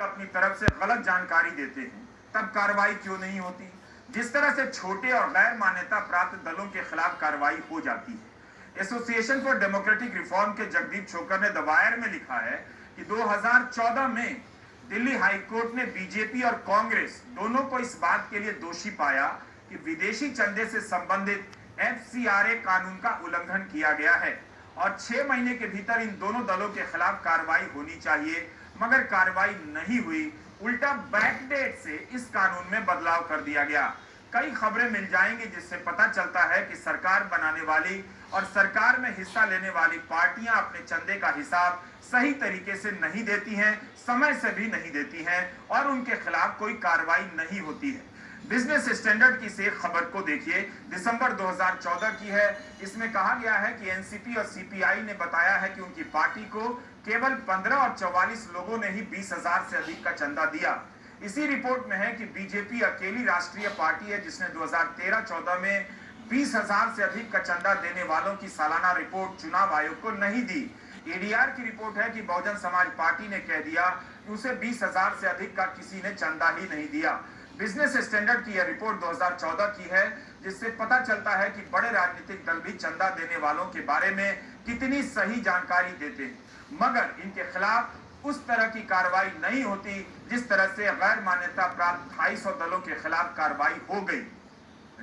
अपनी तरफ से गलत जानकारी देते हैं, तब कार्रवाई क्यों नहीं होती? जिस तरह से छोटे और गैर मान्यता प्राप्त दलों के खिलाफ कार्रवाई हो जाती है। एसोसिएशन फॉर डेमोक्रेटिक रिफॉर्म के जगदीप छोकर ने द वायर में लिखा है कि 2014 में दिल्ली हाईकोर्ट ने बीजेपी और कांग्रेस दोनों को इस बात के लिए दोषी पाया कि विदेशी चंदे से संबंधित एफसीआरए कानून का उल्लंघन किया गया है और 6 महीने के भीतर इन दोनों दलों के खिलाफ कार्रवाई होनी चाहिए, मगर कार्रवाई नहीं हुई। उल्टा बैकडेट से इस कानून में बदलाव कर दिया गया। कई खबरें मिल जाएंगी जिससे पता चलता है कि सरकार बनाने वाली और सरकार में हिस्सा लेने वाली पार्टियां अपने चंदे का हिसाब सही तरीके से नहीं देती हैं, समय से भी नहीं देती हैं और उनके खिलाफ कोई कार्रवाई नहीं होती है। बिजनेस स्टैंडर्ड की इस एक खबर को देखिए, दिसंबर 2014 की है। इसमें कहा गया है कि एनसीपी और सीपीआई ने बताया है कि उनकी पार्टी को केवल 15 और 44 लोगों ने ही 20,000 से अधिक का चंदा दिया। इसी रिपोर्ट में है कि बीजेपी अकेली राष्ट्रीय पार्टी है जिसने 2013-14 में 20,000 से अधिक का चंदा देने वालों की सालाना रिपोर्ट चुनाव आयोग को नहीं दी। एडीआर की रिपोर्ट है कि बहुजन समाज पार्टी ने कह दिया कि उसे 20,000 से अधिक का किसी ने चंदा ही नहीं दिया। बिजनेस स्टैंडर्ड की यह रिपोर्ट 2014 की है, जिससे पता चलता है कि बड़े राजनीतिक दल भी चंदा देने वालों के बारे में कितनी सही जानकारी देते हैं, मगर इनके खिलाफ उस तरह की कार्रवाई नहीं होती जिस तरह से गैर मान्यता प्राप्त 250 दलों के खिलाफ कार्रवाई हो गई।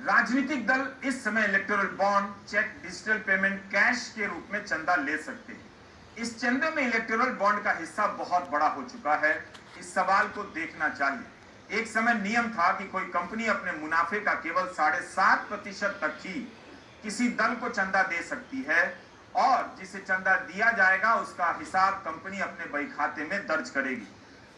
राजनीतिक दल इस समय electoral bond, cheque, digital payment, cash के रूप में चंदा ले सकते हैं। इस चंदे में इलेक्टोरल बॉन्ड का हिस्सा बहुत बड़ा हो चुका है। इस सवाल को देखना चाहिए। एक समय नियम था कि कोई कंपनी अपने मुनाफे का केवल 7.5% तक ही किसी दल को चंदा दे सकती है और जिसे चंदा दिया जाएगा उसका हिसाब कंपनी अपने बही खाते में दर्ज करेगी।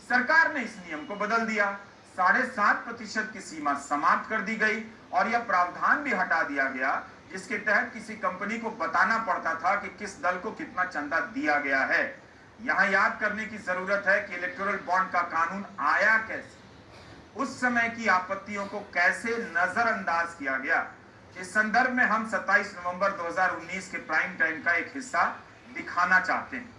सरकार ने इस नियम को बदल दिया, 7.5% की सीमा समाप्त कर दी गई और यह प्रावधान भी हटा दिया गया जिसके तहत किसी कंपनी को बताना पड़ता था कि किस दल को कितना चंदा दिया गया है। यहां याद करने की जरूरत है कि इलेक्टोरल बॉन्ड का कानून आया कैसे, उस समय की आपत्तियों को कैसे नजरअंदाज किया गया। इस संदर्भ में हम 27 नवंबर 2019 के प्राइम टाइम का एक हिस्सा दिखाना चाहते हैं।